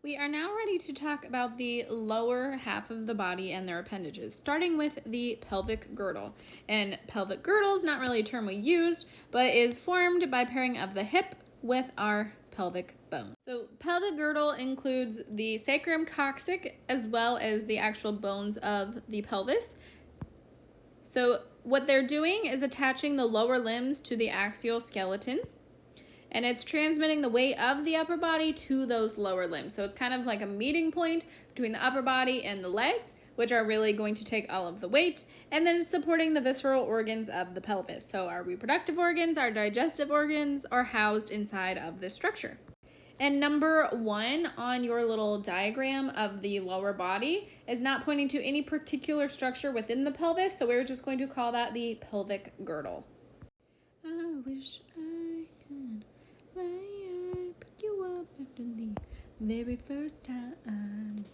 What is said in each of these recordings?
We are now ready to talk about the lower half of the body and their appendages, starting with the pelvic girdle. And pelvic girdle is not really a term we used, but is formed by pairing of the hip with our pelvic bone. So pelvic girdle includes the sacrum, coccyx, as well as the actual bones of the pelvis. So what they're doing is attaching the lower limbs to the axial skeleton, and it's transmitting the weight of the upper body to those lower limbs. So it's kind of like a meeting point between the upper body and the legs, which are really going to take all of the weight, and then it's supporting the visceral organs of the pelvis. So our reproductive organs, our digestive organs are housed inside of this structure. And number 1 on your little diagram of the lower body is not pointing to any particular structure within the pelvis, so we're just going to call that the pelvic girdle. I wish I could pick you up after the very first time.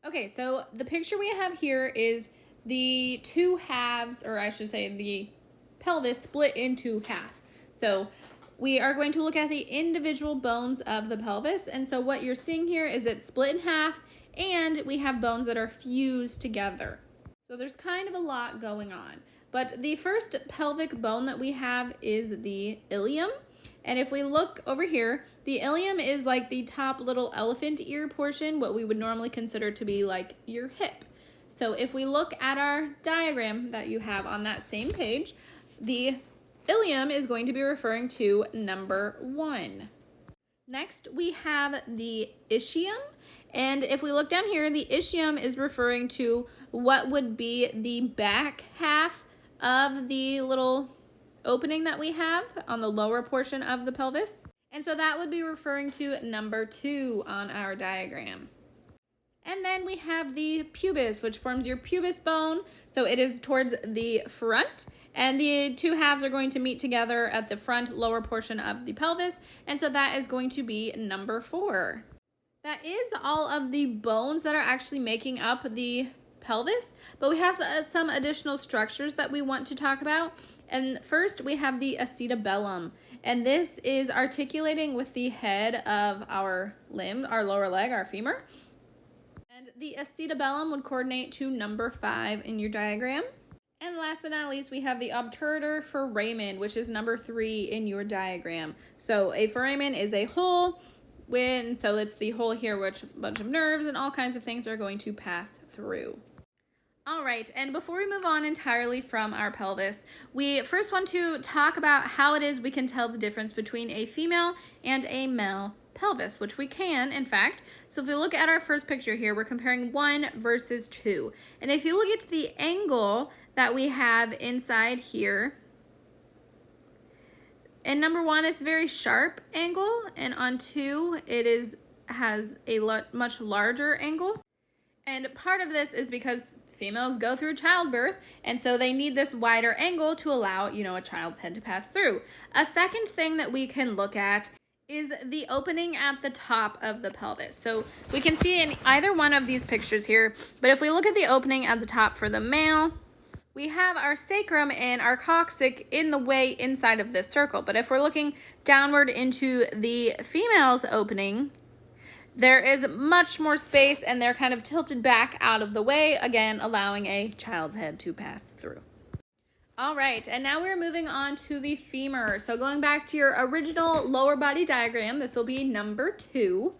Okay, so the picture we have here is the two halves, or I should say the pelvis split into half. So we are going to look at the individual bones of the pelvis. And so what you're seeing here is it's split in half, and we have bones that are fused together. So there's kind of a lot going on. But the first pelvic bone that we have is the ilium. And if we look over here, the ilium is like the top little elephant ear portion, what we would normally consider to be like your hip. So if we look at our diagram that you have on that same page, the ilium is going to be referring to number 1. Next, we have the ischium. And if we look down here, the ischium is referring to what would be the back half of the little opening that we have on the lower portion of the pelvis. And so that would be referring to number 2 on our diagram. And then we have the pubis, which forms your pubis bone. So it is towards the front, and the two halves are going to meet together at the front lower portion of the pelvis. And so that is going to be number 4. That is all of the bones that are actually making up the pelvis, but we have some additional structures that we want to talk about. And first we have the acetabellum, and this is articulating with the head of our limb, our lower leg, our femur. And the acetabellum would coordinate to number 5 in your diagram. And last but not least, we have the obturator foramen, which is number 3 in your diagram. So a foramen is a hole, so it's the hole here which a bunch of nerves and all kinds of things are going to pass through. All right, and before we move on entirely from our pelvis, we first want to talk about how it is we can tell the difference between a female and a male pelvis, which we can, in fact. So if we look at our first picture here, we're comparing 1 versus 2. And if you look at the angle that we have inside here, in number 1, it's a very sharp angle, and on 2, it has a much larger angle. And part of this is because females go through childbirth, and so they need this wider angle to allow, a child's head to pass through. A second thing that we can look at is the opening at the top of the pelvis. So we can see in either one of these pictures here, but if we look at the opening at the top for the male, we have our sacrum and our coccyx in the way inside of this circle. But if we're looking downward into the female's opening, there is much more space, and they're kind of tilted back out of the way, again, allowing a child's head to pass through. All right, and now we're moving on to the femur. So going back to your original lower body diagram, this will be number 2.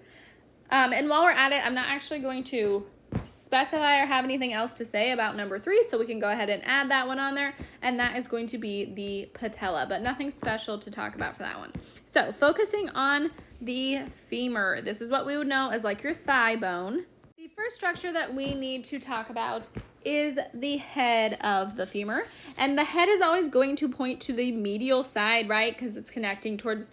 And while we're at it, I'm not actually going to specify or have anything else to say about number 3, so we can go ahead and add that one on there, and that is going to be the patella, but nothing special to talk about for that one. So focusing on the femur, this is what we would know as like your thigh bone. The first structure that we need to talk about is the head of the femur, and the head is always going to point to the medial side, right, because it's connecting towards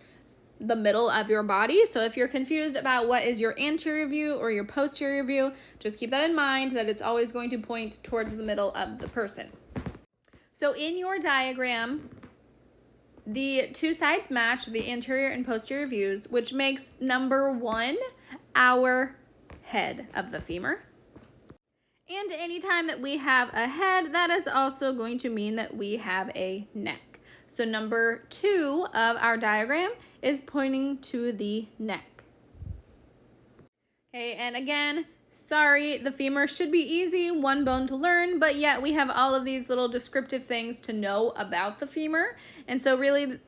the middle of your body. So if you're confused about what is your anterior view or your posterior view, just keep that in mind, that it's always going to point towards the middle of the person. So in your diagram, the two sides match the anterior and posterior views, which makes number 1 our head of the femur. And anytime that we have a head, that is also going to mean that we have a neck. So number 2 of our diagram is pointing to the neck. Okay, and again, sorry, the femur should be easy, one bone to learn, but yet we have all of these little descriptive things to know about the femur. And so really,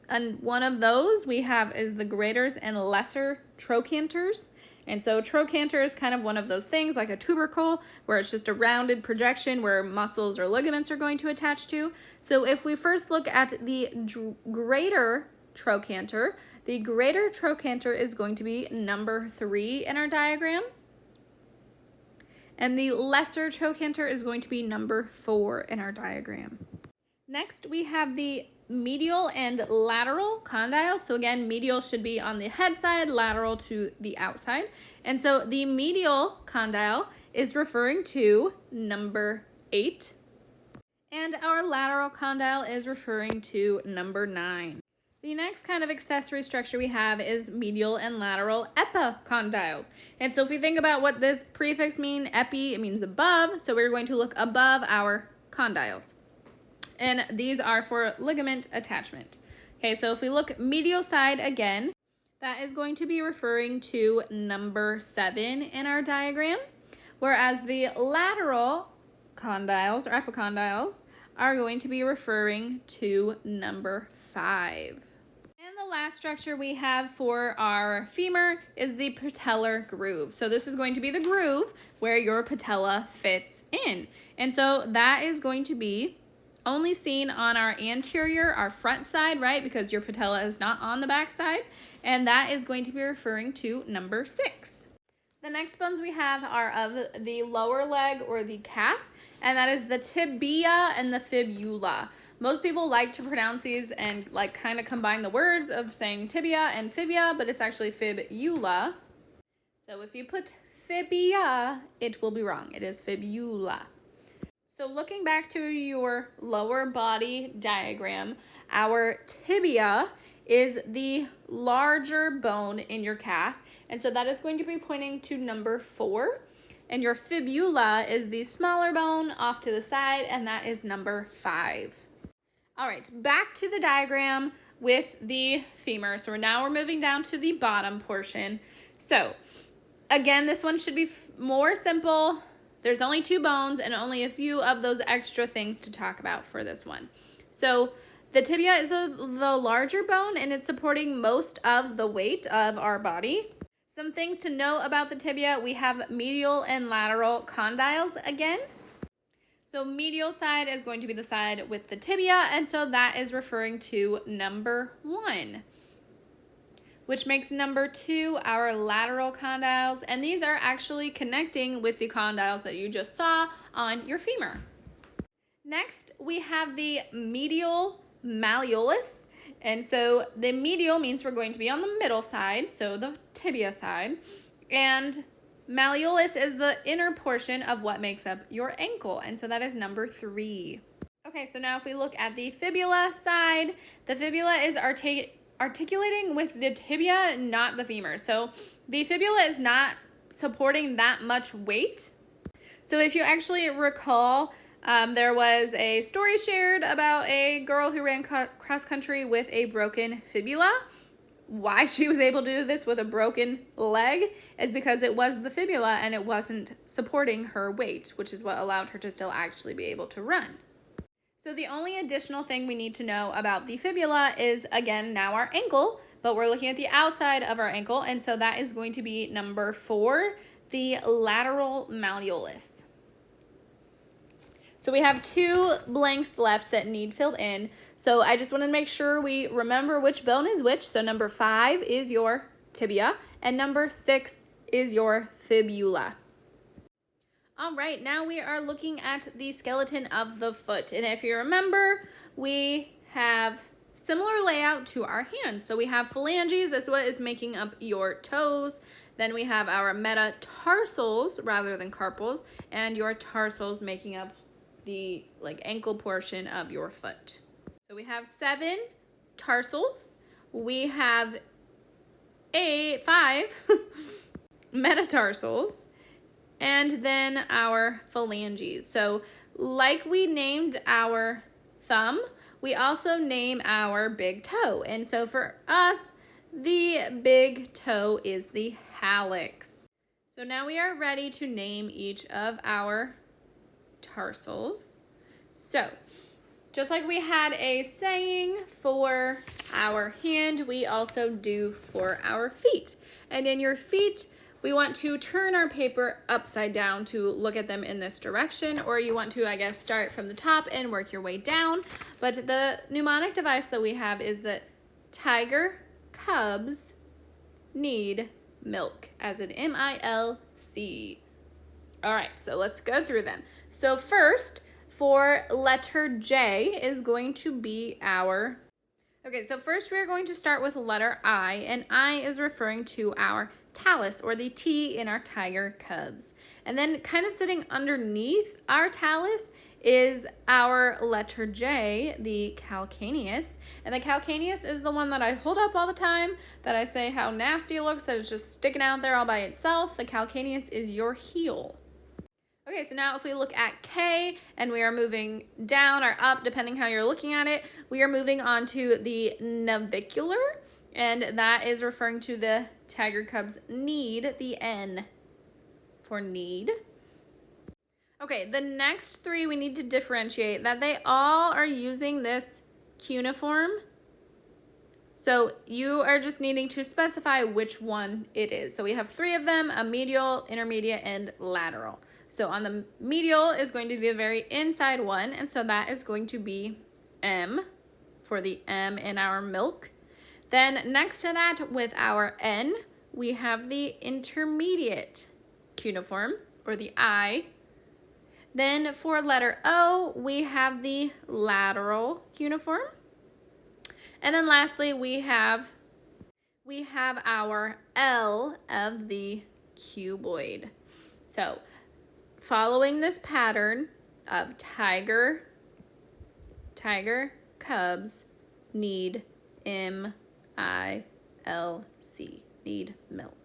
one of those we have is the greaters and lesser trochanters. And so trochanter is kind of one of those things like a tubercle where it's just a rounded projection where muscles or ligaments are going to attach to. So if we first look at the greater trochanter, the greater trochanter is going to be number 3 in our diagram. And the lesser trochanter is going to be number 4 in our diagram. Next, we have the medial and lateral condyles. So again, medial should be on the head side, lateral to the outside. And so the medial condyle is referring to number 8. And our lateral condyle is referring to number 9. The next kind of accessory structure we have is medial and lateral epicondyles. And so if we think about what this prefix means, epi, it means above. So we're going to look above our condyles. And these are for ligament attachment. Okay, so if we look medial side again, that is going to be referring to number 7 in our diagram, whereas the lateral condyles or epicondyles are going to be referring to number 5. And the last structure we have for our femur is the patellar groove. So this is going to be the groove where your patella fits in. And so that is going to be only seen on our anterior, our front side, right? Because your patella is not on the back side. And that is going to be referring to number 6. The next bones we have are of the lower leg or the calf, and that is the tibia and the fibula. Most people like to pronounce these and like kind of combine the words of saying tibia and fibia, but it's actually fibula. So if you put fibia, it will be wrong. It is fibula. So looking back to your lower body diagram, our tibia is the larger bone in your calf, and so that is going to be pointing to number 4. And your fibula is the smaller bone off to the side, and that is number 5. All right, back to the diagram with the femur. So now we're moving down to the bottom portion. So again, this one should be more simple. There's only 2 bones and only a few of those extra things to talk about for this one. So the tibia is the larger bone, and it's supporting most of the weight of our body. Some things to know about the tibia, we have medial and lateral condyles again. So medial side is going to be the side with the tibia, and so that is referring to number 1. Which makes number 2 our lateral condyles, and these are actually connecting with the condyles that you just saw on your femur. Next, we have the medial malleolus, and so the medial means we're going to be on the middle side, so the tibia side, and malleolus is the inner portion of what makes up your ankle, and so that is number 3. Okay, so now if we look at the fibula side, the fibula is articulating with the tibia, not the femur. So the fibula is not supporting that much weight. So if you actually recall, there was a story shared about a girl who ran cross country with a broken fibula. Why she was able to do this with a broken leg is because it was the fibula and it wasn't supporting her weight, which is what allowed her to still actually be able to run. So the only additional thing we need to know about the fibula is, again, now our ankle, but we're looking at the outside of our ankle, and so that is going to be number 4, the lateral malleolus. So we have 2 blanks left that need filled in, so I just want to make sure we remember which bone is which. So number 5 is your tibia, and number 6 is your fibula. All right, now we are looking at the skeleton of the foot. And if you remember, we have similar layout to our hands. So we have phalanges, that's what is making up your toes. Then we have our metatarsals rather than carpals, and your tarsals making up the ankle portion of your foot. So we have 7 tarsals. We have 5 metatarsals. and then our phalanges. So like we named our thumb, we also name our big toe. And so for us, the big toe is the hallux. So now we are ready to name each of our tarsals. So just like we had a saying for our hand, we also do for our feet. And in your feet, we want to turn our paper upside down to look at them in this direction, or you want to, I guess, start from the top and work your way down. But the mnemonic device that we have is that tiger cubs need milk, as in M-I-L-C. All right, so let's go through them. So first, for letter J is going to be our, okay, so first we're going to start with letter I, and I is referring to our talus, or the T in our tiger cubs. And then kind of sitting underneath our talus is our letter J, the calcaneus. And the calcaneus is the one that I hold up all the time, that I say how nasty it looks, that it's just sticking out there all by itself. The calcaneus is your heel. Okay, so now if we look at K and we are moving down or up, depending how you're looking at it, we are moving on to the navicular, and that is referring to the tiger cubs need, the N for need. Okay, the next three we need to differentiate that they all are using this cuneiform. So you are just needing to specify which one it is. So we have three of them, a medial, intermediate, and lateral. So on the medial is going to be the very inside one, and so that is going to be M for the M in our milk. Then next to that with our N, we have the intermediate cuneiform, or the I. Then for letter O, we have the lateral cuneiform. And then lastly, we have our L of the cuboid. So following this pattern of tiger cubs need M-I-L-C, need milk.